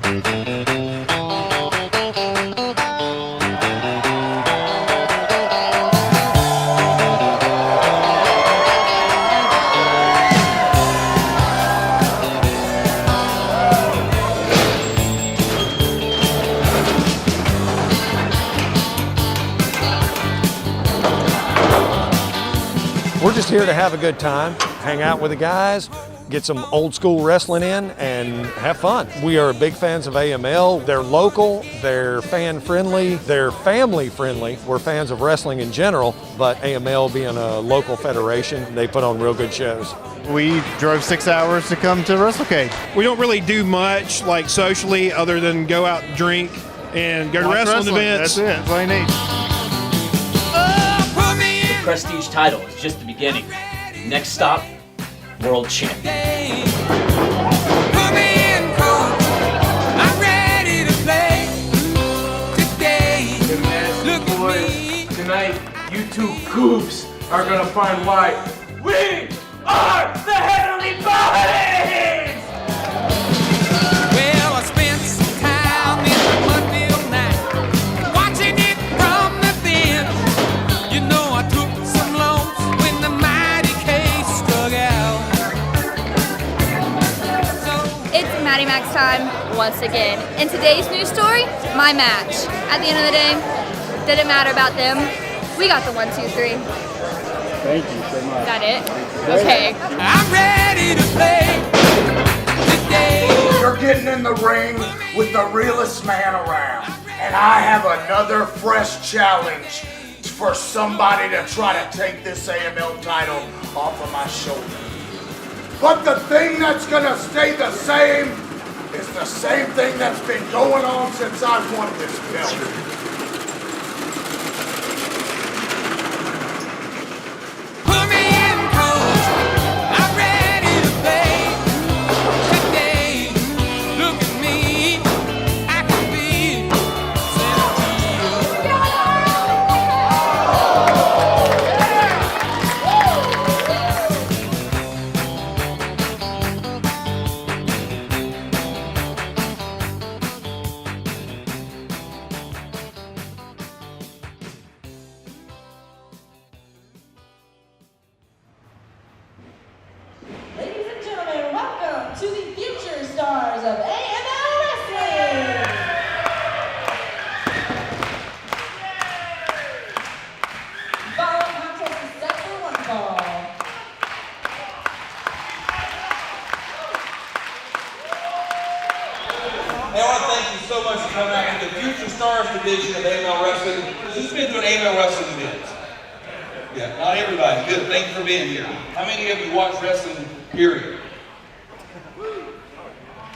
We're just here to have a good time, hang out with the guys, get some old school wrestling in, and have fun. We are big fans of AML. They're local, they're fan friendly, they're family friendly. We're fans of wrestling in general, but AML being a local federation, they put on real good shows. We drove 6 hours to come to WrestleCade. We don't really do much like socially other than go out and drink and go to wrestling events. That's it. That's all you need. Prestige title is just the beginning. Next stop, world champ. Tonight, you two goofs are gonna find why we are the Heavenly Bodies! Well, I spent some time in the Mudville night, watching it from the thin. You know I took some lumps when the mighty case struck out. It's Maddie Max time once again. In today's news story, my match. At the end of the day, didn't matter about them. We got the 1, 2, 3. Thank you so much. Is that it? Okay. I'm ready to play today. You're getting in the ring with the realest man around. And I have another fresh challenge for somebody to try to take this AML title off of my shoulder. But the thing that's gonna stay the same is the same thing that's been going on since I won this belt. Ladies and gentlemen, welcome to the future stars of AML Wrestling! Following contest is set for one fall. Hey, I want to thank you so much for coming out to the Future Stars division of AML Wrestling. Who's been to an AML Wrestling event? Yeah, not everybody. Good. Thank you for being here. How many of you watch wrestling, period?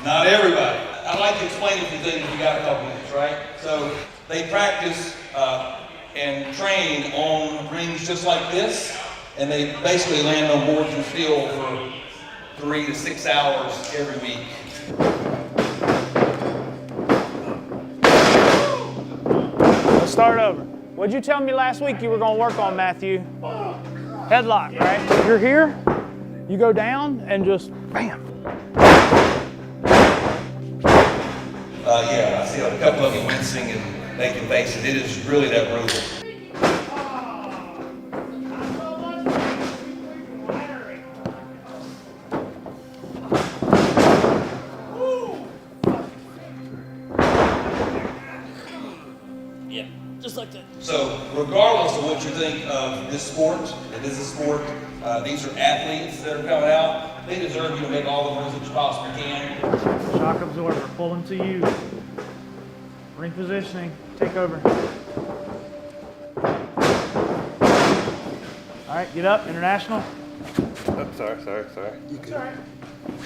Not everybody. I'd like to explain a few things if you got a couple minutes, right? So they practice and train on rings just like this, and they basically land on boards of steel for 3 to 6 hours every week. Let's start over. What'd you tell me last week you were going to work on, Matthew? Headlock, right? You're here, you go down, and just bam. Yeah, I see a couple of you wincing and making faces. It is really that brutal. Yeah, just like that. So, regardless of what you think of this sport, it is a sport, these are athletes that are coming out. They deserve you to make all the moves that you possibly can. Shock absorber, pull him to you. Ring positioning, take over. All right, get up, international. Oh, sorry. That's all right.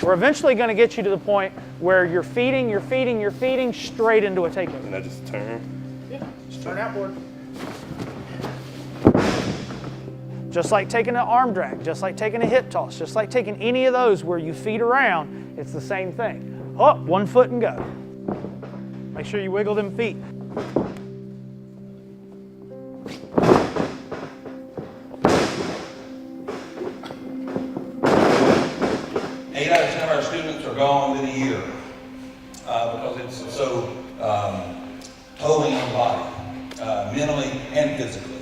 We're eventually going to get you to the point where you're feeding straight into a takeover. And I just turn. Yeah, just turn outboard. Just like taking an arm drag, just like taking a hip toss, just like taking any of those where you feed around, it's the same thing. Up, 1 foot and go. Make sure you wiggle them feet. 8 out of 10 of our students are gone within a year. because it's so tolling on the body, mentally and physically.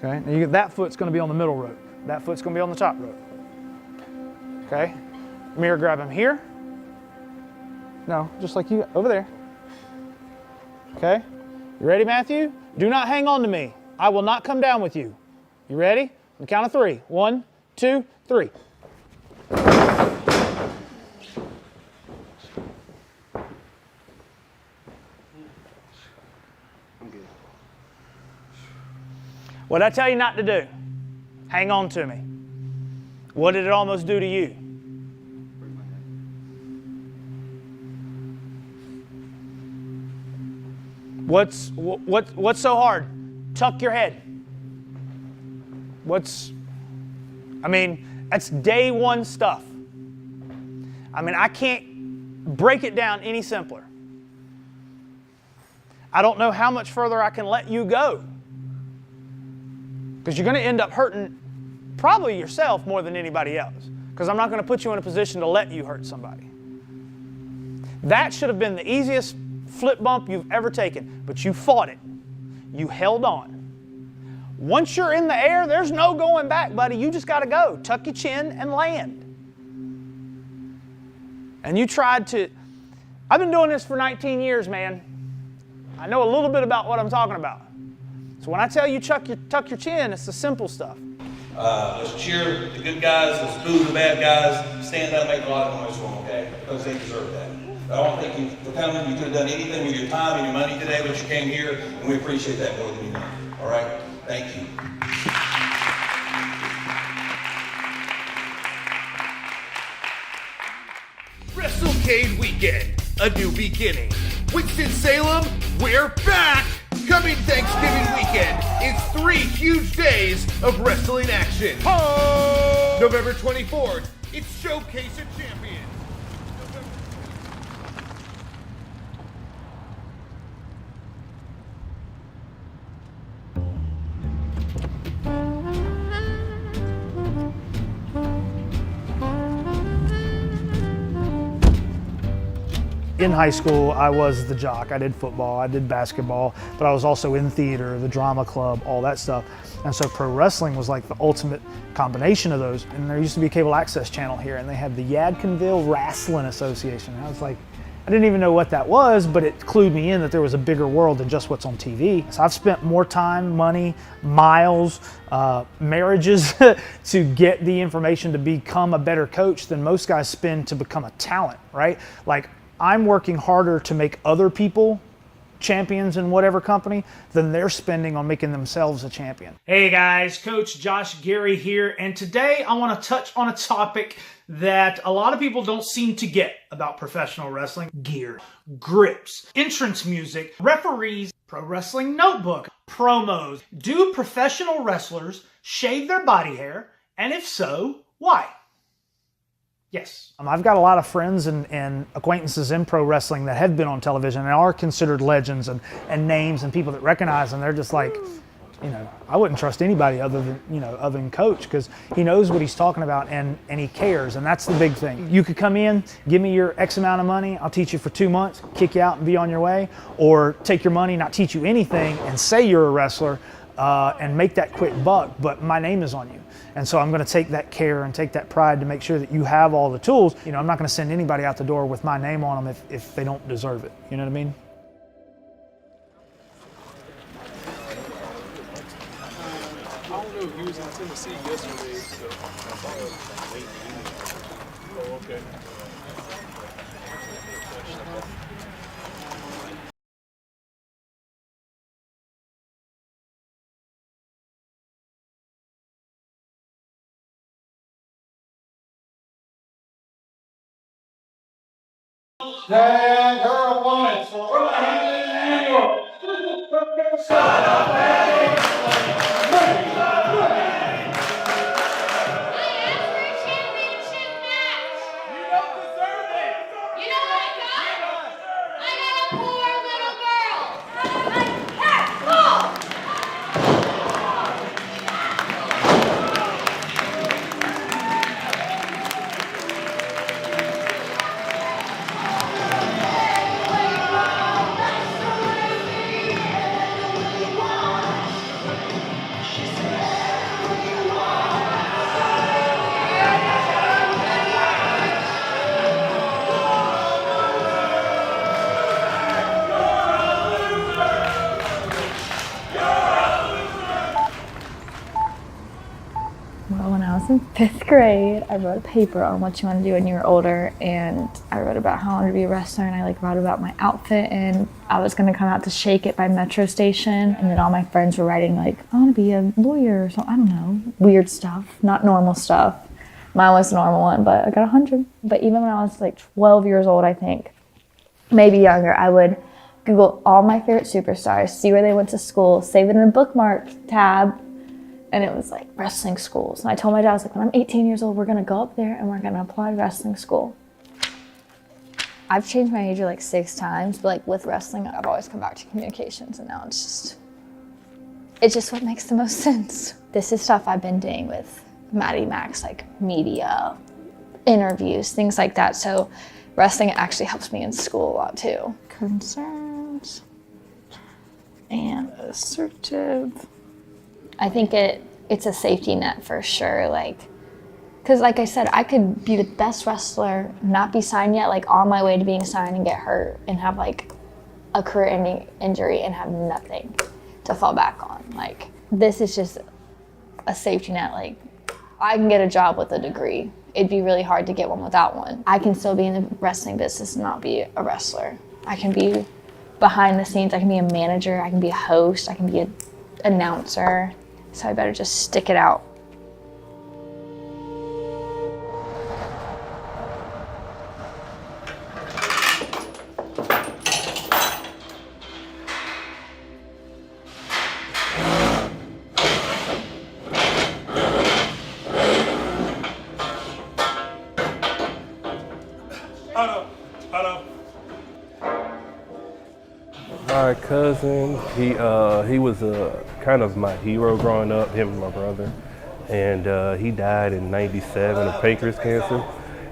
Okay, now that foot's going to be on the middle rope. That foot's going to be on the top rope. Okay, mirror grab him here. No, just like you, over there. Okay, you ready, Matthew? Do not hang on to me. I will not come down with you. You ready? On the count of 3. 1, 2, 3. What did I tell you not to do? Hang on to me. What did it almost do to you? What's so hard? Tuck your head. That's day one stuff. I can't break it down any simpler. I don't know how much further I can let you go. Because you're going to end up hurting probably yourself more than anybody else. Because I'm not going to put you in a position to let you hurt somebody. That should have been the easiest flip bump you've ever taken, but you fought it. You held on. Once you're in the air, there's no going back, buddy. You just got to go. Tuck your chin and land. And you tried to... I've been doing this for 19 years, man. I know a little bit about what I'm talking about. So when I tell you tuck your chin, it's the simple stuff. Let's cheer the good guys, let's boo the bad guys, stand up and make a lot of noise for them, okay? Because they deserve that. I don't think you, for coming, you could have done anything with your time and your money today, but you came here, and we appreciate that more than you know. All right? Thank you. WrestleCade weekend, a new beginning. Winston-Salem, we're back! Coming Thanksgiving weekend is 3 huge days of wrestling action. November 24th, it's Showcase of Champions. In high school, I was the jock. I did football, I did basketball, but I was also in theater, the drama club, all that stuff. And so pro wrestling was like the ultimate combination of those. And there used to be a cable access channel here, and they had the Yadkinville Wrestling Association. And I was like, I didn't even know what that was, but it clued me in that there was a bigger world than just what's on TV. So I've spent more time, money, miles, marriages to get the information to become a better coach than most guys spend to become a talent, right? Like, I'm working harder to make other people champions in whatever company than they're spending on making themselves a champion. Hey guys, Coach Josh Gary here, and today I want to touch on a topic that a lot of people don't seem to get about professional wrestling: gear, grips, entrance music, referees, pro wrestling notebook, promos. Do professional wrestlers shave their body hair? And if so, why? Yes. I've got a lot of friends and acquaintances in pro wrestling that have been on television and are considered legends and names and people that recognize them. They're just like, I wouldn't trust anybody other than Coach, because he knows what he's talking about and he cares, and that's the big thing. You could come in, give me your X amount of money, I'll teach you for 2 months, kick you out and be on your way, or take your money, not teach you anything, and say you're a wrestler and make that quick buck, but my name is on you. And so I'm going to take that care and take that pride to make sure that you have all the tools. I'm not going to send anybody out the door with my name on them if they don't deserve it. You know what I mean? I don't know. He was in Tennessee yesterday. So. Oh, okay. Stand her opponents from New York. Son of Mary. was in 5th grade. I wrote a paper on what you want to do when you were older, and I wrote about how I wanted to be a wrestler, and I wrote about my outfit, and I was going to come out to Shake It by Metro Station, and then all my friends were writing I want to be a lawyer or something, I don't know, weird stuff, not normal stuff. Mine was the normal one, but I got 100. But even when I was 12 years old, I think, maybe younger, I would Google all my favorite superstars, see where they went to school, save it in a bookmark tab, and it was wrestling schools. And I told my dad, I was when I'm 18 years old, we're gonna go up there and we're gonna apply to wrestling school. I've changed my major 6 times, but with wrestling, I've always come back to communications, and now it's just what makes the most sense. This is stuff I've been doing with Maddie Max, media, interviews, things like that. So wrestling actually helps me in school a lot too. Concerns and assertive. I think it's a safety net for sure. Because like I said, I could be the best wrestler, not be signed yet, on my way to being signed and get hurt and have a career-ending injury and have nothing to fall back on. This is just a safety net. I can get a job with a degree. It'd be really hard to get one without one. I can still be in the wrestling business and not be a wrestler. I can be behind the scenes. I can be a manager. I can be a host. I can be an announcer. So I better just stick it out. My cousin, he was kind of my hero growing up, him and my brother, and he died in '97 of pancreas cancer.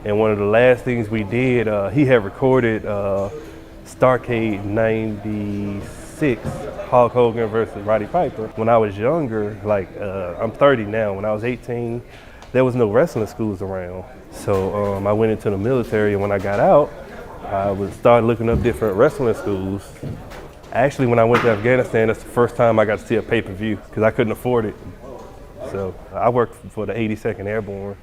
And one of the last things we did, he had recorded Starrcade '96, Hulk Hogan versus Roddy Piper. When I was younger, I'm 30 now, when I was 18, there was no wrestling schools around. So I went into the military, and when I got out, I would start looking up different wrestling schools. Actually, when I went to Afghanistan, that's the first time I got to see a pay-per-view because I couldn't afford it. So I worked for the 82nd Airborne,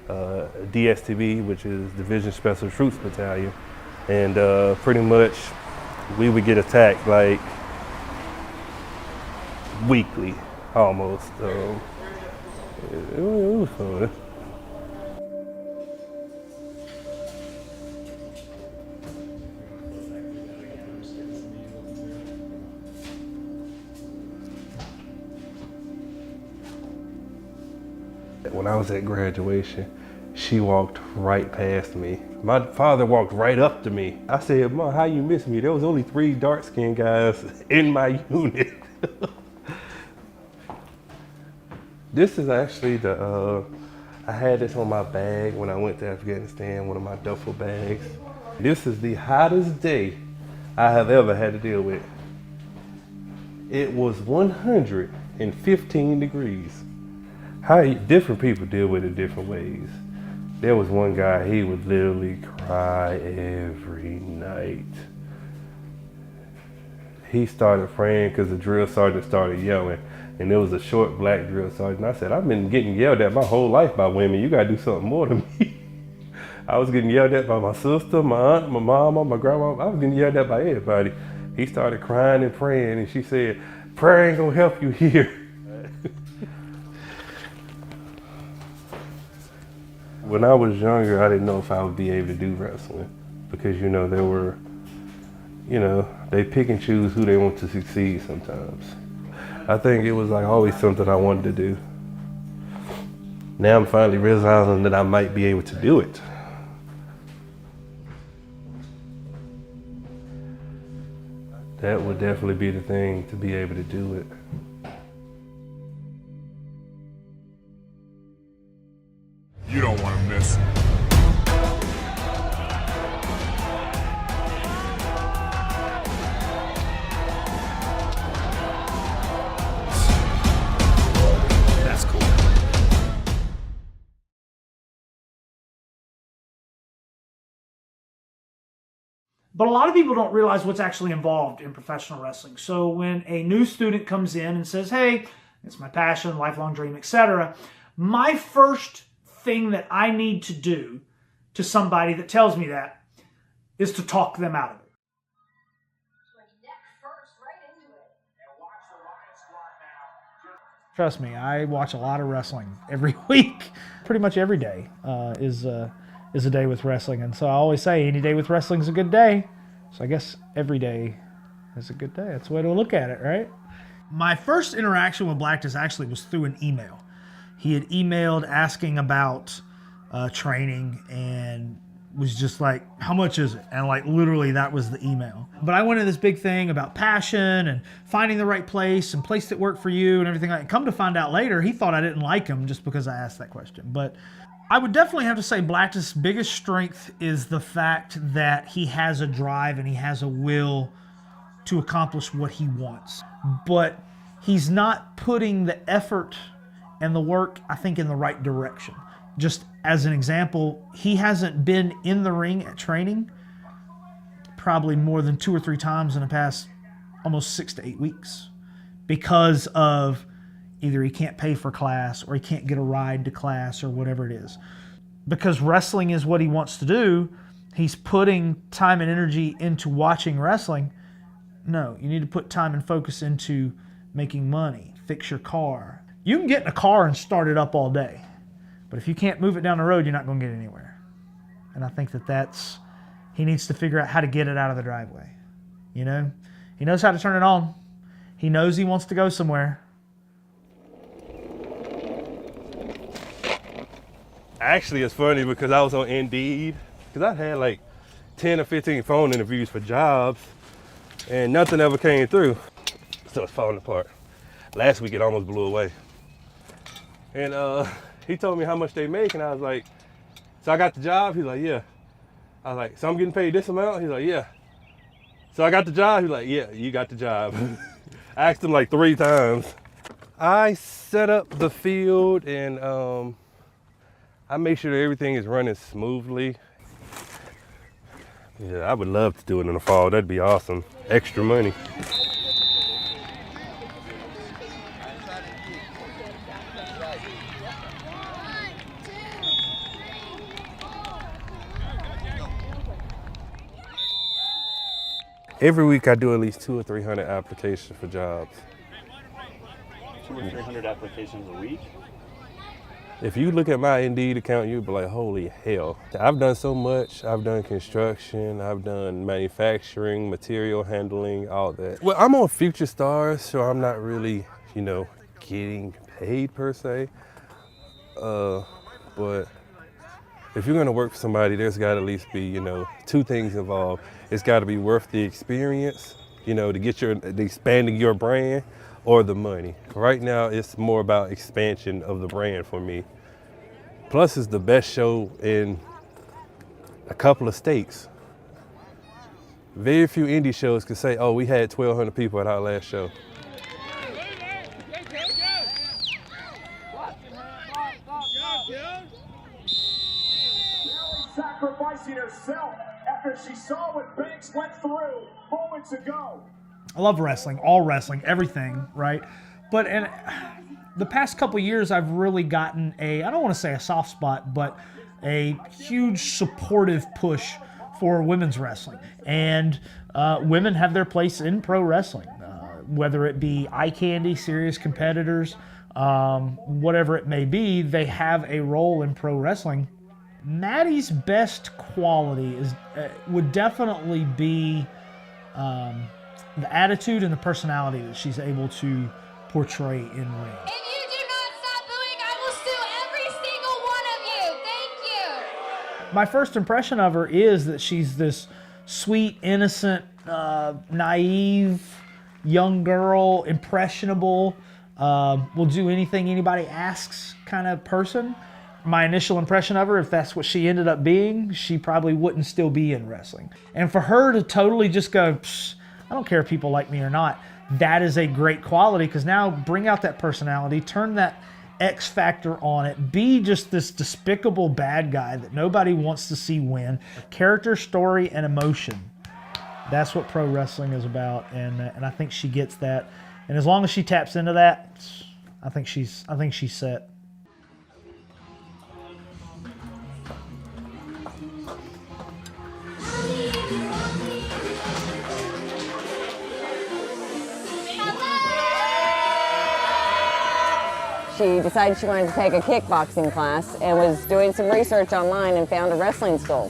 DSTB, which is Division Special Troops Battalion. And pretty much we would get attacked weekly, almost. It was fun. When I was at graduation, she walked right past me. My father walked right up to me. I said, "Mom, how you miss me? There was only 3 dark-skinned guys in my unit." This is actually I had this on my bag when I went to Afghanistan, one of my duffel bags. This is the hottest day I have ever had to deal with. It was 115 degrees. How different people deal with it different ways. There was one guy, he would literally cry every night. He started praying because the drill sergeant started yelling, and there was a short black drill sergeant. I said, "I've been getting yelled at my whole life by women. You gotta do something more than me." I was getting yelled at by my sister, my aunt, my mama, my grandma. I was getting yelled at by everybody. He started crying and praying, and she said, "Prayer ain't gonna help you here." When I was younger, I didn't know if I would be able to do wrestling because, there were, they pick and choose who they want to succeed sometimes. I think it was always something I wanted to do. Now I'm finally realizing that I might be able to do it. That would definitely be the thing, to be able to do it. You don't want to miss it. That's cool. But a lot of people don't realize what's actually involved in professional wrestling. So when a new student comes in and says, "Hey, it's my passion, lifelong dream, etc." My first thing that I need to do to somebody that tells me that is to talk them out of it. Trust me, I watch a lot of wrestling every week. Pretty much every day is a day with wrestling. And so I always say any day with wrestling is a good day. So I guess every day is a good day. That's the way to look at it, right? My first interaction with Blacktist actually was through an email. He had emailed asking about training and was just like, how much is it? And like literally that was the email. But I went into this big thing about passion and finding the right place and place that worked for you and everything like that. Come to find out later, he thought I didn't like him just because I asked that question. But I would definitely have to say Blacktist's biggest strength is the fact that he has a drive and he has a will to accomplish what he wants. But he's not putting the effort and the work, I think, in the right direction. Just as an example, he hasn't been in the ring at training probably more than 2 or 3 times in the past almost 6 to 8 weeks because of either he can't pay for class or he can't get a ride to class or whatever it is. Because wrestling is what he wants to do, he's putting time and energy into watching wrestling. No, you need to put time and focus into making money, fix your car. You can get in a car and start it up all day. But if you can't move it down the road, you're not going to get anywhere. And I think he needs to figure out how to get it out of the driveway. You know? He knows how to turn it on. He knows he wants to go somewhere. Actually, it's funny because I was on Indeed. Because I had like 10 or 15 phone interviews for jobs. And nothing ever came through. So it's falling apart. Last week, it almost blew away. And he told me how much they make, and I was like, so I got the job? He's like, yeah. I was like, so I'm getting paid this amount? He's like, yeah. So I got the job? He's like, yeah, you got the job. I asked him like 3 times. I set up the field, and I make sure that everything is running smoothly. Yeah, I would love to do it in the fall. That'd be awesome. Extra money. Every week I do at least 200 or 300 applications for jobs. 200 or 300 applications a week? If you look at my Indeed account, you'd be like, holy hell. I've done so much. I've done construction, I've done manufacturing, material handling, all that. Well, I'm on Future Stars, so I'm not really, getting paid per se. But if you're gonna work for somebody, there's gotta at least be, 2 things involved. It's gotta be worth the experience, to get the expanding your brand, or the money. Right now, it's more about expansion of the brand for me. Plus, it's the best show in a couple of states. Very few indie shows can say, oh, we had 1,200 people at our last show. Sacrificing herself after she saw what Banks went through moments ago. I love wrestling, all wrestling, everything, right? But in the past couple years, I've really gotten I don't want to say a soft spot, but a huge supportive push for women's wrestling. And women have their place in pro wrestling, whether it be eye candy, serious competitors, whatever it may be, they have a role in pro wrestling. Maddie's best quality would definitely be the attitude and the personality that she's able to portray in ring. If you do not stop booing, I will sue every single one of you. Thank you. My first impression of her is that she's this sweet, innocent, naive, young girl, impressionable, will do anything anybody asks kind of person. My initial impression of her, if that's what she ended up being, she probably wouldn't still be in wrestling. And for her to totally just go, I don't care if people like me or not, that is a great quality, because now bring out that personality, turn that X factor on it, be just this despicable bad guy that nobody wants to see win. Character, story, and emotion. That's what pro wrestling is about, and I think she gets that. And as long as she taps into that, I think she's set. she decided she wanted to take a kickboxing class and was doing some research online and found a wrestling school.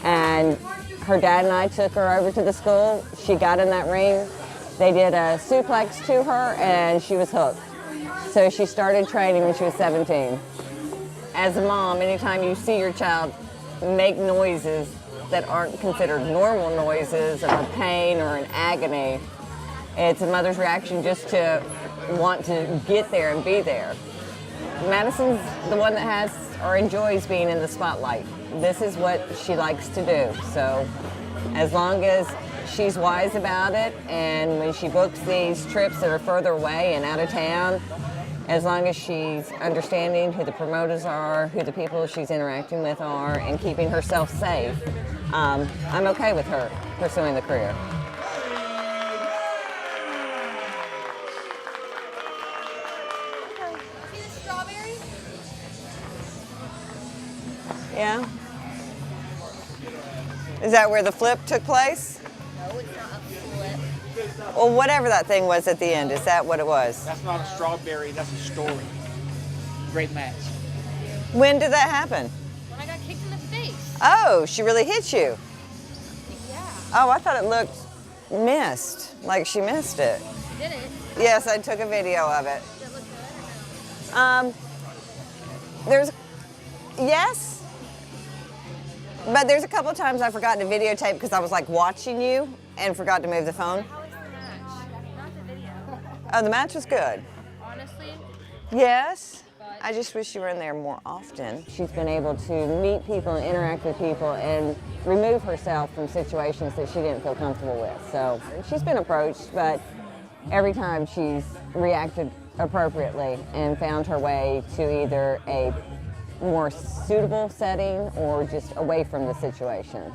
And her dad and I took her over to the school. She got in that ring. They did a suplex to her and she was hooked. So she started training when she was 17. As a mom, anytime you see your child make noises that aren't considered normal noises of a pain or an agony, it's a mother's reaction just to want to get there and be there. Madison's the one that has or enjoys being in the spotlight. This is what she likes to do. So as long as she's wise about it, and when she books these trips that are further away and out of town, as long as she's understanding who the promoters are, who the people she's interacting with are, and keeping herself safe, I'm okay with her pursuing the career. Yeah? Is that where the flip took place? No, it's not a flip. Well, whatever that thing was at the end, is that what it was? That's not a strawberry, that's a story. Great match. When did that happen? When I got kicked in the face. Oh, she really hit you. Yeah. Oh, I thought it looked missed, like she missed it. Did it? Yes, I took a video of it. Did it look good or no? Yes, but there's a couple of times I forgot to videotape because I was like watching you and forgot to move the phone. How was the match? Not the video. Oh, the match was good. Honestly? Yes. I just wish you were in there more often. She's been able to meet people and interact with people and remove herself from situations that she didn't feel comfortable with. So she's been approached, but every time she's reacted appropriately and found her way to either a more suitable setting or just away from the situation.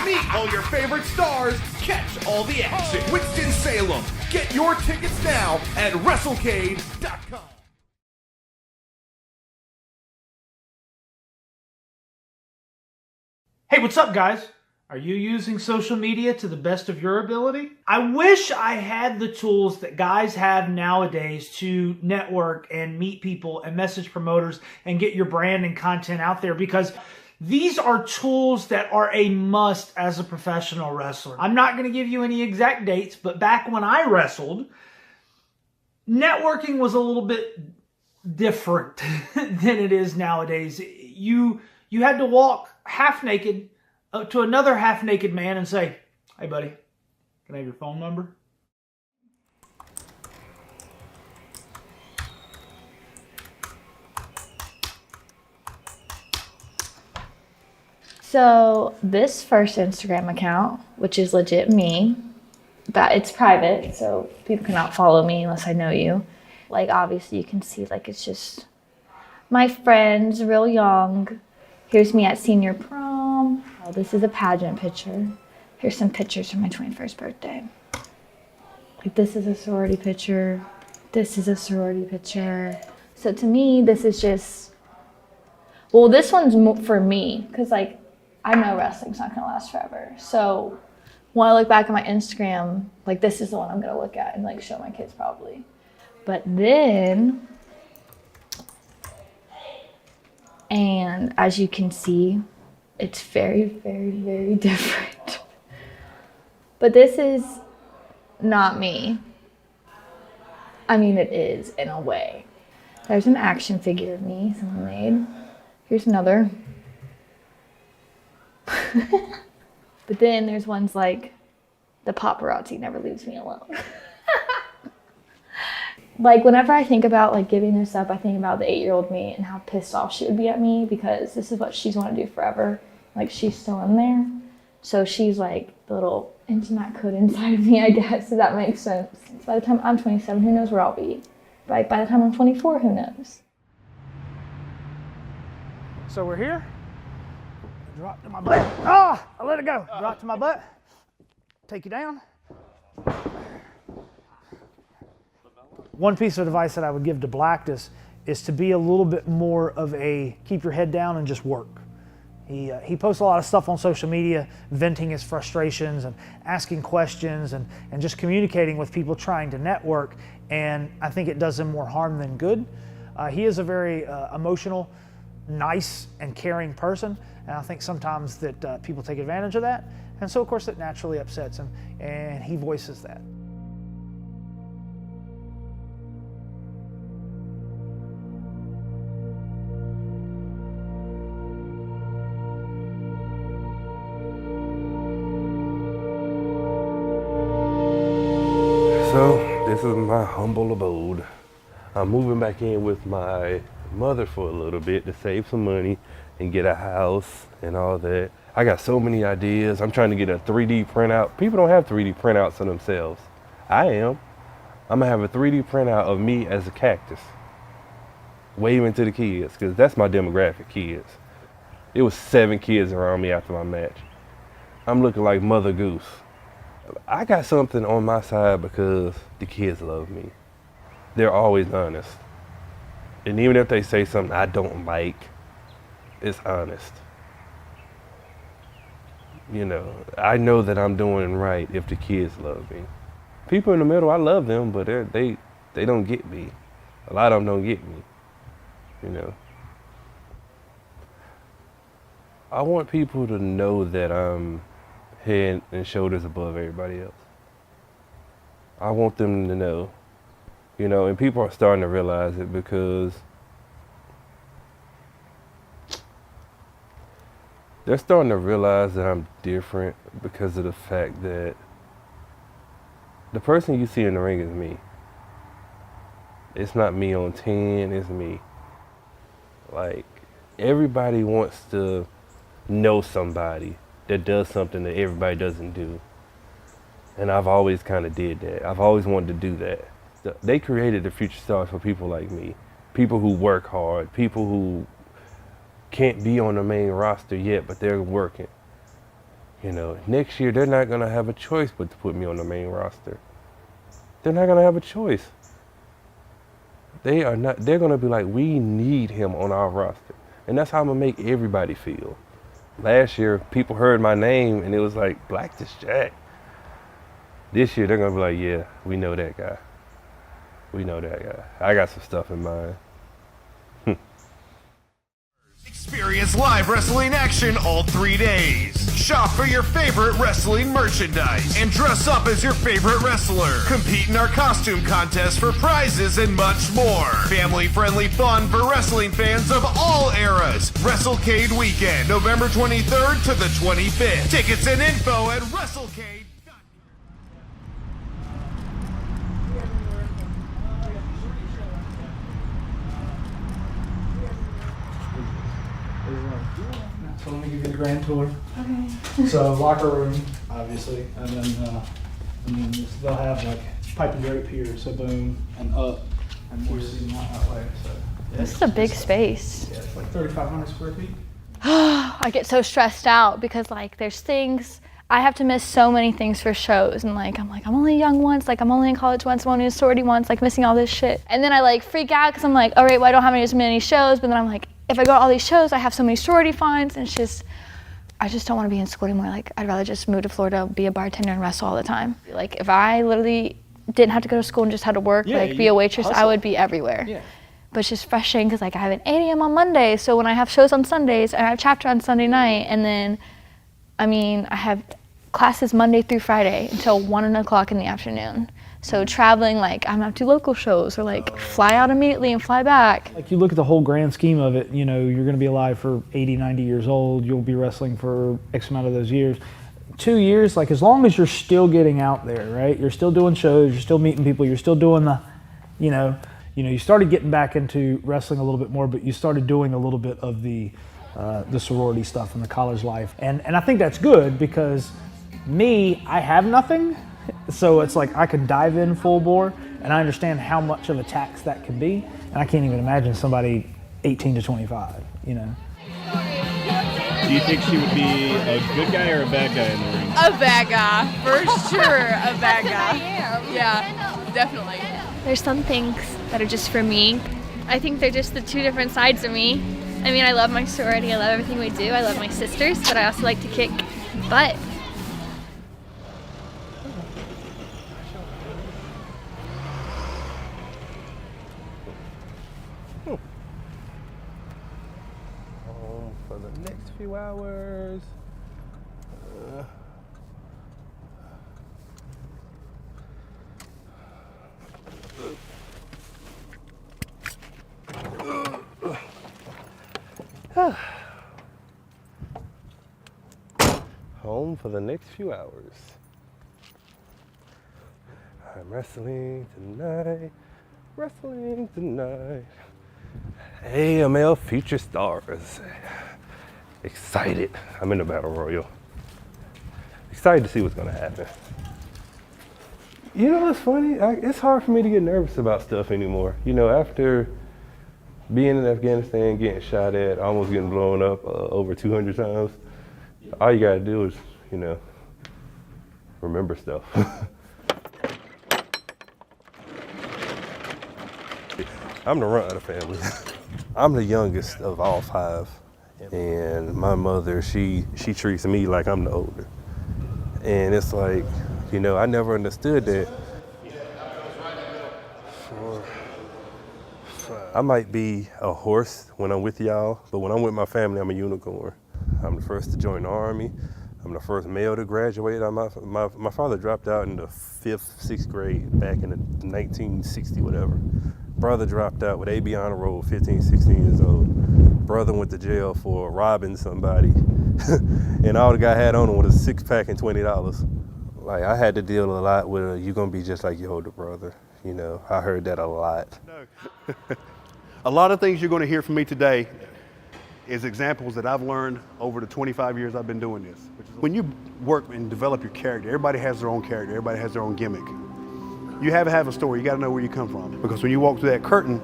Meet all your favorite stars, catch all the action. Winston-Salem. Get your tickets now at WrestleCade.com. Hey, what's up, guys? Are you using social media to the best of your ability? I wish I had the tools that guys have nowadays to network and meet people and message promoters and get your brand and content out there, because these are tools that are a must as a professional wrestler. I'm not going to give you any exact dates, but back when I wrestled, networking was a little bit different than it is nowadays. You had to walk half naked up to another half naked man and say, "Hey buddy, can I have your phone number?" So this first Instagram account, which is legit me, that it's private, so people cannot follow me unless I know you. Like obviously you can see like it's just my friends, real young. Here's me at senior prom. Oh, this is a pageant picture. Here's some pictures from my 21st birthday. Like this is a sorority picture. This is a sorority picture. So to me, this is just, well, this one's for me, because like I know wrestling's not gonna last forever. So when I look back at my Instagram, like this is the one I'm gonna look at and like show my kids probably. But then, and as you can see, it's very, very, very different. But this is not me. I mean, it is in a way. There's an action figure of me someone made. Here's another. But then there's ones like, the paparazzi never leaves me alone. Like whenever I think about like giving this up, I think about the 8-year-old me and how pissed off she would be at me, because this is what she's wanted to do forever. Like she's still in there. So she's like the little internet code inside of me, I guess, if that makes sense. By the time I'm 27, who knows where I'll be? Like by the time I'm 24, who knows? So we're here. Drop to my butt. Ah, I let it go. Drop to my butt. Take you down. One piece of advice that I would give to Blactus is to be a little bit more of a keep your head down and just work. He posts a lot of stuff on social media, venting his frustrations and asking questions and just communicating with people trying to network. And I think it does him more harm than good. He is a very emotional, nice, and caring person. And I think sometimes that people take advantage of that. And so, of course, it naturally upsets him. And he voices that. So, this is my humble abode. I'm moving back in with my mother for a little bit to save some money and get a house and all that. I got so many ideas. I'm trying to get a 3D printout. People don't have 3D printouts of themselves. I am. I'm gonna have a 3D printout of me as a cactus, waving to the kids, because that's my demographic, kids. It was 7 kids around me after my match. I'm looking like Mother Goose. I got something on my side because the kids love me. They're always honest. And even if they say something I don't like, it's honest. You know, I know that I'm doing right if the kids love me. People in the middle, I love them, but they don't get me. A lot of them don't get me, you know. I want people to know that I'm head and shoulders above everybody else. I want them to know, you know, and people are starting to realize it because they're starting to realize that I'm different because of the fact that the person you see in the ring is me. It's not me on 10, it's me. Like, everybody wants to know somebody that does something that everybody doesn't do. And I've always kind of did that. I've always wanted to do that. They created the Future Stars for people like me. People who work hard, people who can't be on the main roster yet, but they're working. You know, next year they're not gonna have a choice but to put me on the main roster. They're not gonna have a choice. They're gonna be like, we need him on our roster. And that's how I'm gonna make everybody feel. Last year, people heard my name and it was like, Blacktous Jack. This year, they're gonna be like, yeah, we know that guy. We know that guy. I got some stuff in mind. Experience live wrestling action all 3 days. Shop for your favorite wrestling merchandise and dress up as your favorite wrestler. Compete in our costume contest for prizes and much more. Family-friendly fun for wrestling fans of all eras. WrestleCade Weekend, November 23rd to the 25th. Tickets and info at WrestleCade. So let me give you the grand tour. Okay. So locker room, obviously, and then they'll have like pipe and drape here, so boom and up, and more seating out that way. So yeah, This is a big space. Yeah, it's like 3,500 square feet. I get so stressed out because like there's things, I have to miss so many things for shows, and like I'm only young once, like I'm only in college once, I'm only in sorority once, like missing all this shit. And then I like freak out because I'm like, all right, well I don't have as many shows, but then I'm like, if I go to all these shows, I have so many sorority fines, and it's just, I just don't want to be in school anymore. Like, I'd rather just move to Florida, be a bartender, and wrestle all the time. Like, if I literally didn't have to go to school and just had to work, be a waitress, I would be everywhere. Yeah. But it's just frustrating because, like, I have an 8 a.m. on Monday, so when I have shows on Sundays, I have chapter on Sunday night, and then, I mean, I have classes Monday through Friday until 1 o'clock in the afternoon. So traveling, like, I'm gonna have 2 local shows, or like fly out immediately and fly back. Like, you look at the whole grand scheme of it, you know, you're gonna be alive for 80, 90 years old, you'll be wrestling for X amount of those years. 2 years, like, as long as you're still getting out there, right? You're still doing shows, you're still meeting people, you're still doing the, you know, you started getting back into wrestling a little bit more, but you started doing a little bit of the sorority stuff and the college life. And I think that's good because me, I have nothing. So it's like I could dive in full bore, and I understand how much of a tax that can be, and I can't even imagine somebody 18 to 25, you know. Do you think she would be a good guy or a bad guy in the ring? A bad guy, for sure, a bad guy. I am. Yeah, definitely. There's some things that are just for me. I think they're just the 2 different sides of me. I mean, I love my sorority, I love everything we do, I love my sisters, but I also like to kick butt. For the next few hours. Home for the next few hours. I'm wrestling tonight. Wrestling tonight. AML Future Stars. Excited. I'm in the Battle Royal. Excited to see what's gonna happen. You know what's funny? It's hard for me to get nervous about stuff anymore. You know, after being in Afghanistan, getting shot at, almost getting blown up over 200 times, all you gotta do is, you know, remember stuff. I'm the runt of the family. I'm the youngest of all 5. And my mother, she treats me like I'm the older. And it's like, you know, I never understood that. I might be a horse when I'm with y'all, but when I'm with my family, I'm a unicorn. I'm the first to join the Army. I'm the first male to graduate. My father dropped out in the 5th, 6th grade back in the 1960, whatever. Brother dropped out with AB honor roll, 15, 16 years old. Brother went to jail for robbing somebody. And all the guy had on him was a 6-pack and $20. Like, I had to deal a lot with you're gonna be just like your older brother. You know, I heard that a lot. A lot of things you're gonna hear from me today is examples that I've learned over the 25 years I've been doing this. When you work and develop your character, everybody has their own character, everybody has their own gimmick. You have to have a story, you gotta know where you come from. Because when you walk through that curtain,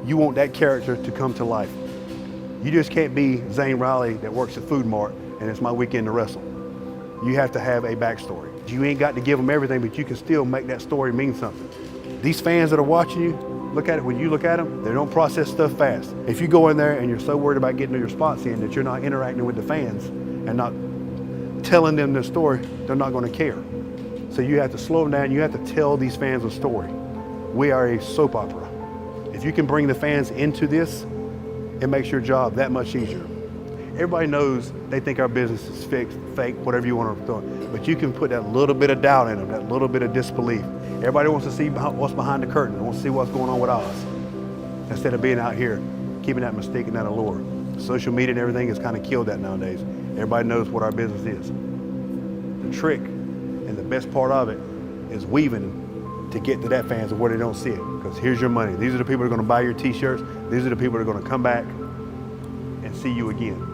you want that character to come to life. You just can't be Zane Riley that works at Food Mart and it's my weekend to wrestle. You have to have a backstory. You ain't got to give them everything, but you can still make that story mean something. These fans that are watching you, look at it, when you look at them, they don't process stuff fast. If you go in there and you're so worried about getting your spots in that you're not interacting with the fans and not telling them the story, they're not gonna care. So you have to slow them down, you have to tell these fans a story. We are a soap opera. If you can bring the fans into this, it makes your job that much easier. Everybody knows they think our business is fixed, fake, whatever you want to throw it. But you can put that little bit of doubt in them, that little bit of disbelief. Everybody wants to see what's behind the curtain, wants to see what's going on with us. Instead of being out here, keeping that mystique and that allure. Social media and everything has kind of killed that nowadays. Everybody knows what our business is. The trick and the best part of it is weaving to get to that fans where they don't see it. Because here's your money. These are the people that are going to buy your t-shirts. These are the people that are going to come back and see you again.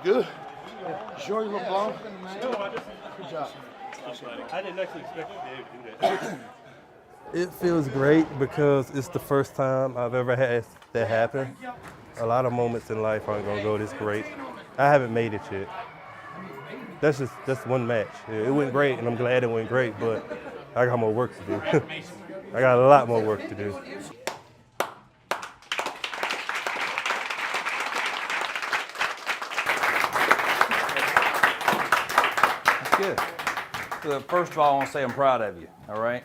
Good. Sure, you look blown? Good job. I didn't actually expect to be able to do that. It feels great because it's the first time I've ever had that happen. A lot of moments in life aren't gonna go this great. I haven't made it yet. That's one match. It went great, and I'm glad it went great, but I got more work to do. I got a lot more work to do. That's good. So first of all, I want to say I'm proud of you, all right?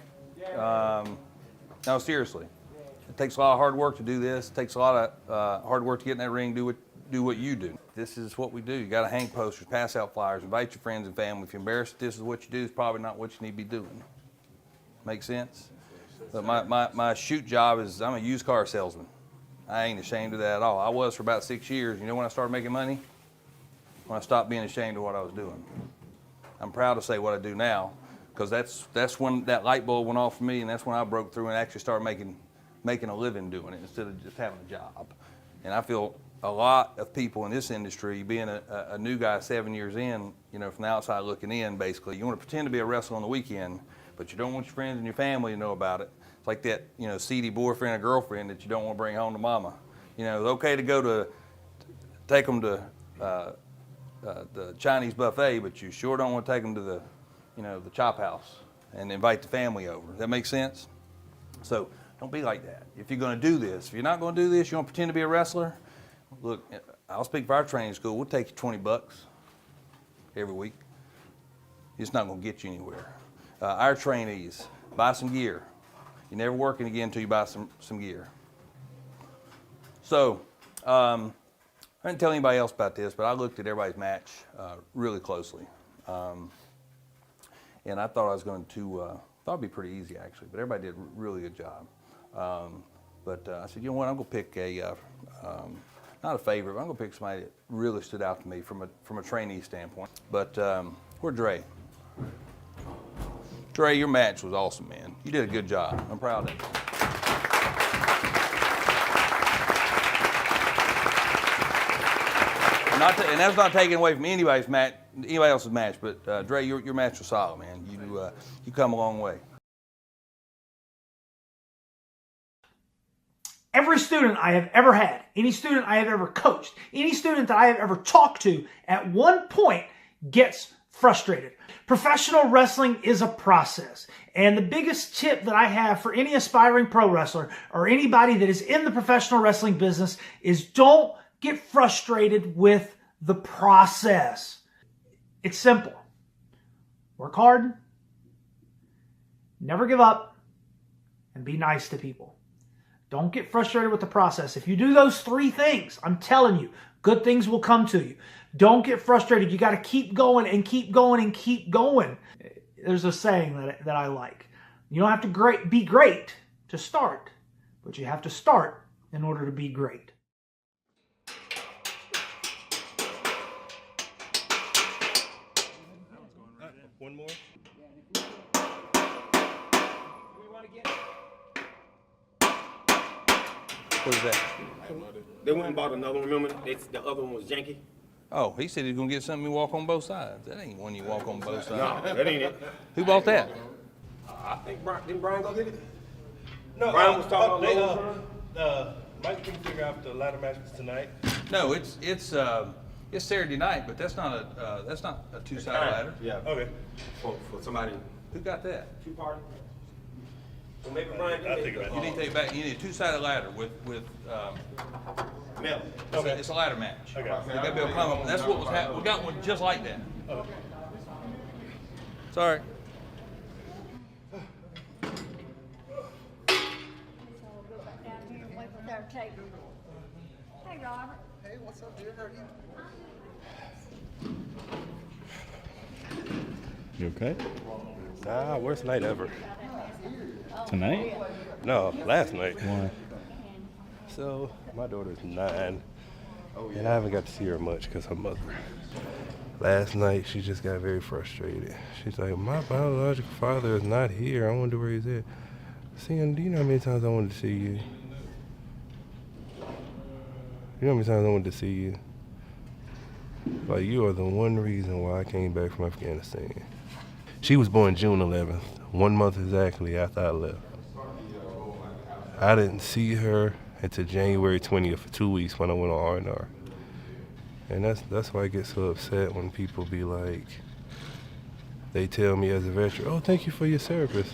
No, seriously. It takes a lot of hard work to do this. It takes a lot of hard work to get in that ring, do what you do. This is what we do. You got to hang posters, pass out flyers, invite your friends and family. If you're embarrassed that this is what you do, it's probably not what you need to be doing. Make sense? But my shoot job is I'm a used car salesman. I ain't ashamed of that at all. I was for about 6 years. You know when I started making money? When I stopped being ashamed of what I was doing. I'm proud to say what I do now, because that's when that light bulb went off for me, and that's when I broke through and actually started making a living doing it instead of just having a job. And I feel a lot of people in this industry, being a new guy 7 years in, you know, from the outside looking in, basically, you want to pretend to be a wrestler on the weekend, but you don't want your friends and your family to know about it. It's like that, you know, seedy boyfriend or girlfriend that you don't want to bring home to mama. You know, it's okay to take them to the Chinese buffet, but you sure don't want to take them to the, you know, the chop house and invite the family over. Does that make sense? So don't be like that. If you're going to do this, if you're not going to do this, you want to pretend to be a wrestler. Look, I'll speak for our training school. We'll take you $20 every week. It's not going to get you anywhere. Our trainees, buy some gear. You're never working again until you buy some gear. So, I didn't tell anybody else about this, but I looked at everybody's match really closely. And I thought I was going to, thought it'd be pretty easy actually, but everybody did a really good job. But I said, you know what, I'm going to pick a, not a favorite, but I'm going to pick somebody that really stood out to me from a trainee standpoint. But where's Dre? Dre, your match was awesome, man. You did a good job. I'm proud of you. And that's not taking away from anybody else's match, but Dre, your match was solid, man. You come a long way. Every student I have ever had, any student I have ever coached, any student that I have ever talked to, at one point gets frustrated. Professional wrestling is a process. And the biggest tip that I have for any aspiring pro wrestler or anybody that is in the professional wrestling business is don't get frustrated with the process. It's simple. Work hard, never give up, and be nice to people. Don't get frustrated with the process. If you do those three things, I'm telling you, good things will come to you. Don't get frustrated. You got to keep going and keep going and keep going. There's a saying that I like. You don't have to be great to start, but you have to start in order to be great. One more? What is that? They went and bought another one, remember? The other one was janky. Oh, he said he's gonna get something you walk on both sides. That ain't one you walk on both sides. No, that ain't it. Who bought that? I think didn't Brian go get it? No, Brian was talking about Mike can figure out the ladder matches tonight. No, it's Saturday night, but that's not a two-sided ladder. Yeah. Okay. For somebody. Who got that? Two party. So maybe Brian can take it. You need to take it back. You need a two-sided ladder with Mel. Okay. It's a ladder match. Okay. You got to be able to climb up. That's what was happening. We got one just like that. Okay. Sorry. Hey, Robert. Hey, what's up, dear? How are you? You okay? Nah, worst night ever. Tonight? No, last night. Why? So, my daughter's 9, and I haven't got to see her much because her mother. Last night, she just got very frustrated. She's like, my biological father is not here. I wonder where he's at. Sam, do you know how many times I wanted to see you? You know how many times I wanted to see you? Like, you are the one reason why I came back from Afghanistan. She was born June 11th, 1 month exactly after I left. I didn't see her until January 20th for 2 weeks when I went on R&R. And that's why I get so upset when people be like, they tell me as a veteran, oh, thank you for your service.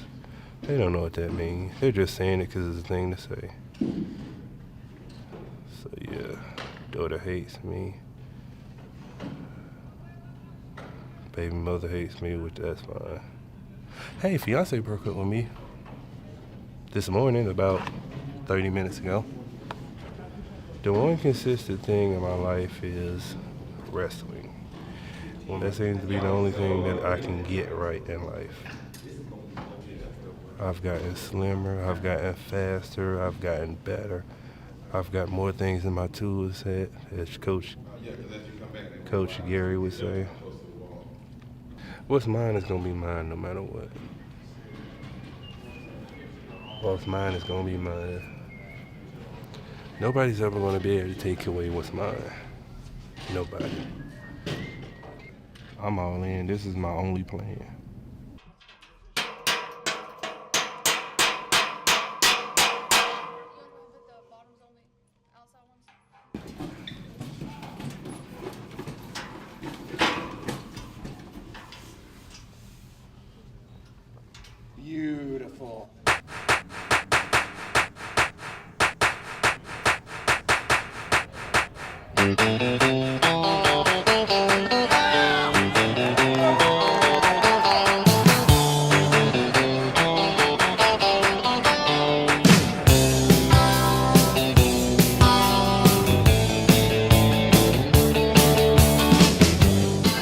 They don't know what that means. They're just saying it because it's a thing to say. So yeah, daughter hates me. Baby mother hates me, which that's fine. Hey, fiance broke up with me this morning, about 30 minutes ago. The one consistent thing in my life is wrestling. Well, that seems to be the only thing that I can get right in life. I've gotten slimmer, I've gotten faster, I've gotten better. I've got more things in my tool set, as Coach Gary would say. What's mine is gonna be mine no matter what. What's mine is gonna be mine. Nobody's ever gonna be able to take away what's mine. Nobody. I'm all in. This is my only plan. Beautiful.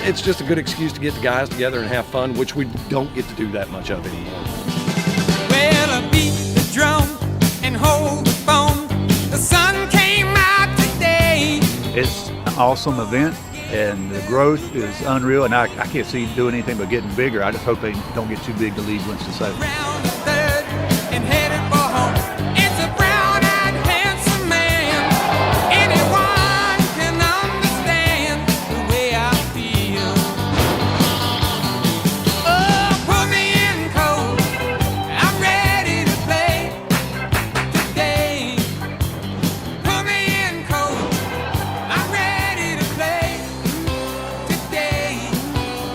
It's just a good excuse to get the guys together and have fun, which we don't get to do that much of anymore. Well, I beat the drum and hold the phone. The sun came out today. It's an awesome event, and the growth is unreal, and I can't see it doing anything but getting bigger. I just hope they don't get too big to lead Winston-Salem. Round the third and headed for home. It's a brown-eyed, handsome man. Anyone can understand the way I feel. Oh, put me in cold. I'm ready to play today. Put me in cold. I'm ready to play today.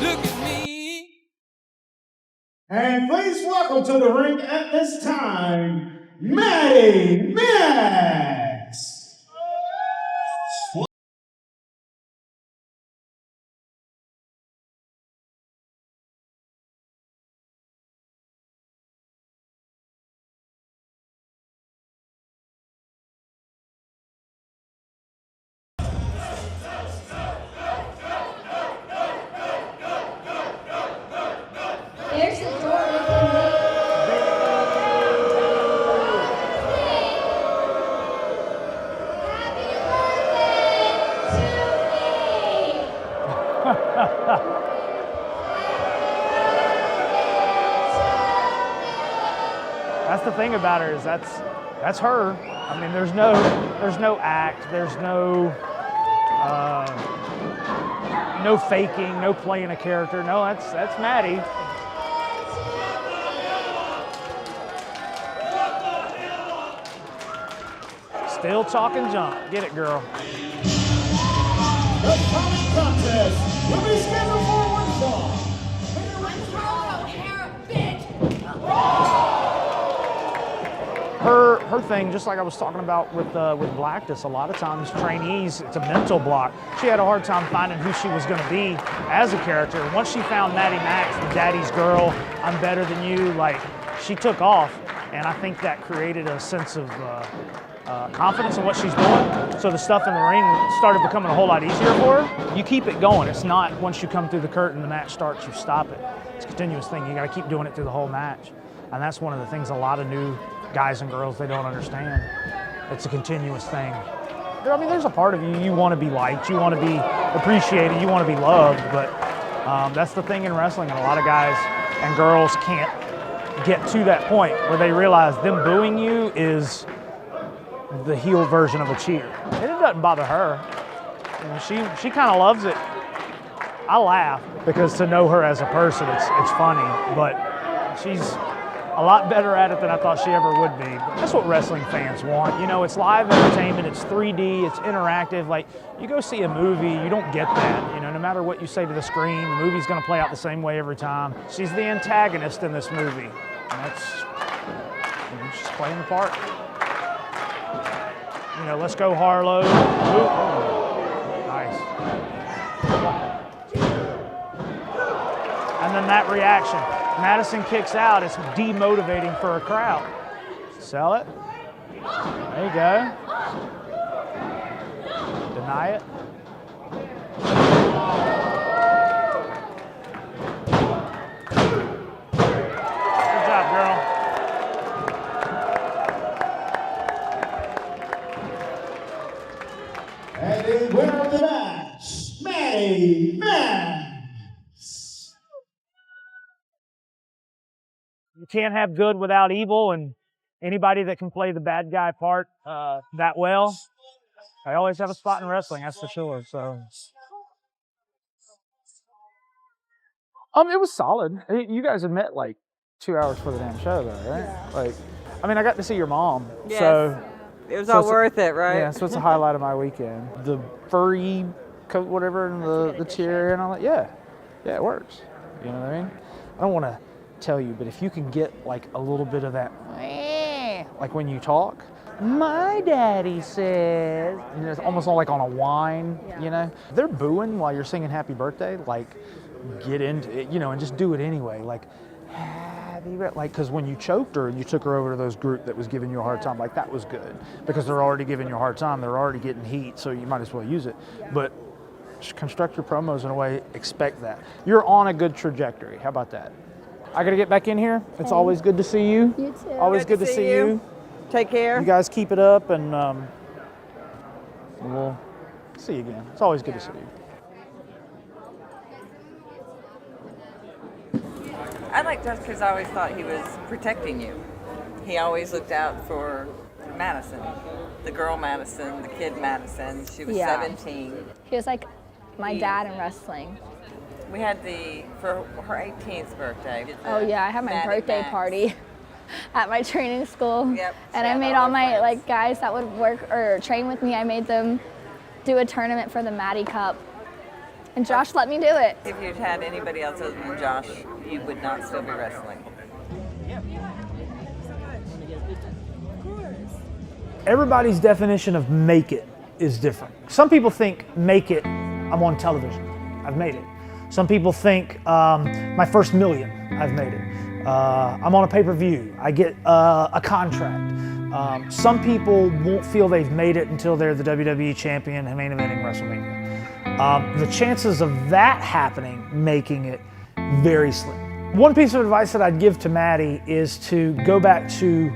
Look at me. And please welcome to the ring at this time, Maddie Max. There's the door. That's the thing about her, is that's her. I mean, there's no act, there's no faking, no playing a character. No, that's Maddie. Still talking junk. Get it, girl. The following contest will be scheduled for one fall. Her thing, just like I was talking about with Blackus, a lot of times trainees, it's a mental block. She had a hard time finding who she was going to be as a character. Once she found Maddie Max, the daddy's girl, I'm better than you, like, she took off, and I think that created a sense of confidence in what she's doing. So the stuff in the ring started becoming a whole lot easier for her. You keep it going. It's not once you come through the curtain, the match starts, you stop it. It's a continuous thing. You got to keep doing it through the whole match. And that's one of the things a lot of new guys and girls, they don't understand. It's a continuous thing. I mean, there's a part of you want to be liked, you want to be appreciated, you want to be loved, but that's the thing in wrestling, and a lot of guys and girls can't get to that point where they realize them booing you is the heel version of a cheer. And it doesn't bother her. You know, she kind of loves it. I laugh because to know her as a person, it's funny, but she's a lot better at it than I thought she ever would be. But that's what wrestling fans want. You know, it's live entertainment, it's 3D, it's interactive. Like, you go see a movie, you don't get that. You know, no matter what you say to the screen, the movie's gonna play out the same way every time. She's the antagonist in this movie. And that's, you know, she's playing the part. You know, let's go Harlow. Ooh. Nice. And then that reaction. Madison kicks out, it's demotivating for a crowd. Sell it. There you go. Deny it. Good job, girl. And the winner of the match, Maddie Mann. You can't have good without evil, and anybody that can play the bad guy part that well, I always have a spot in wrestling, that's for sure. So, it was solid. You guys had met like 2 hours for the damn show, though, right? Yeah. Like, I mean, I got to see your mom, Yes. so It was all worth it, right? Yeah, so it's a highlight of my weekend. The furry coat, whatever, and the chair, and I'm like, yeah, it works. You know what I mean? I don't want to tell you, but if you can get like a little bit of that, like when you talk, my daddy says, and it's almost like on a whine, you know? They're booing while you're singing happy birthday, like get into it, you know, and just do it anyway. Like, happy birthday, like, because when you choked her and you took her over to those group that was giving you a hard time, like that was good because they're already giving you a hard time, they're already getting heat, so you might as well use it. But just construct your promos in a way, expect that. You're on a good trajectory, how about that? I gotta get back in here. It's always good to see you. You too. Always good to see you. Take care. You guys keep it up, and we'll see you again. It's always good to see you. I like Josh because I always thought he was protecting you. He always looked out for Madison, the girl Madison, the kid Madison. She was 17. He was like my dad in wrestling. We had for her 18th birthday. Oh yeah, I had my birthday party at my training school. Yep. And I made all my like guys that would work or train with me, I made them do a tournament for the Maddie Cup. And Josh let me do it. If you'd had anybody else other than Josh, you would not still be wrestling. Everybody's definition of make it is different. Some people think make it, I'm on television, I've made it. Some people think my first million, I've made it. I'm on a pay-per-view, I get a contract. Some people won't feel they've made it until they're the WWE champion and main eventing WrestleMania. The chances of that happening, making it, very slim. One piece of advice that I'd give to Maddie is to go back to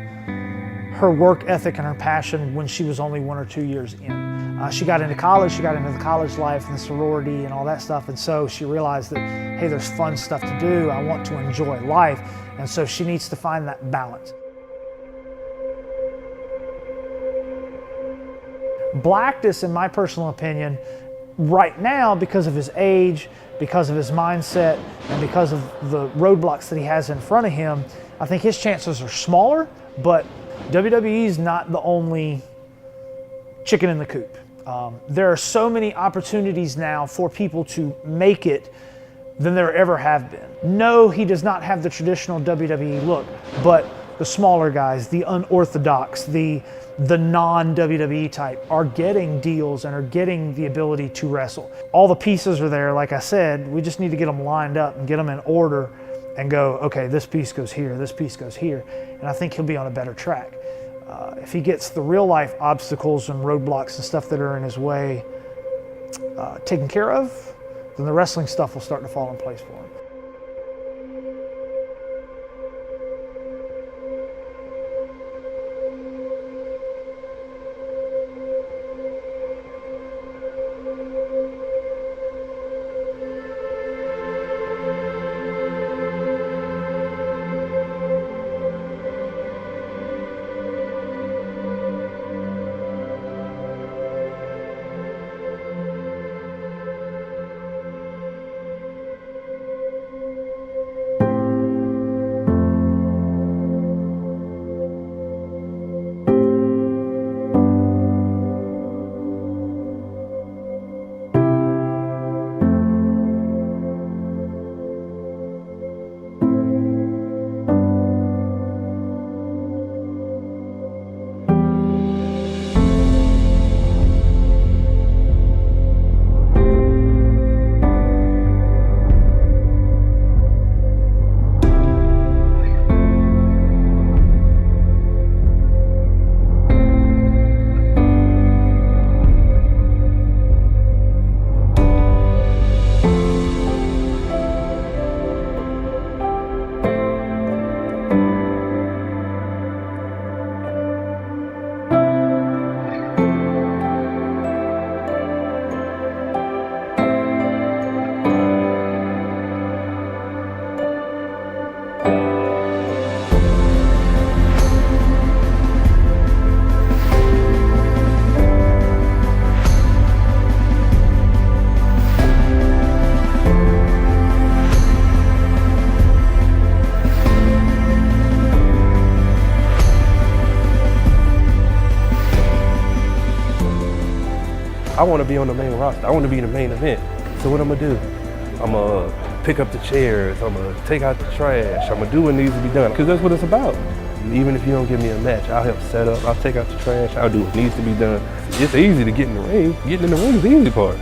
her work ethic and her passion when she was only 1 or 2 years in. She got into college, she got into the college life and the sorority and all that stuff, and so she realized that, hey, there's fun stuff to do, I want to enjoy life, and so she needs to find that balance. Blackus, in my personal opinion, right now, because of his age, because of his mindset, and because of the roadblocks that he has in front of him, I think his chances are smaller, but WWE's not the only chicken in the coop. There are so many opportunities now for people to make it than there ever have been. No, he does not have the traditional WWE look, but the smaller guys, the unorthodox, the non-WWE type are getting deals and are getting the ability to wrestle. All the pieces are there, like I said, we just need to get them lined up and get them in order and go, okay, this piece goes here, this piece goes here, and I think he'll be on a better track. If he gets the real life obstacles and roadblocks and stuff that are in his way taken care of, then the wrestling stuff will start to fall in place for him. I want to be on the main roster. I want to be in the main event. So what I'm gonna do? I'm gonna pick up the chairs. I'm gonna take out the trash. I'm gonna do what needs to be done, because that's what it's about. Even if you don't give me a match, I'll help set up. I'll take out the trash. I'll do what needs to be done. It's easy to get in the ring. Getting in the ring is the easy part.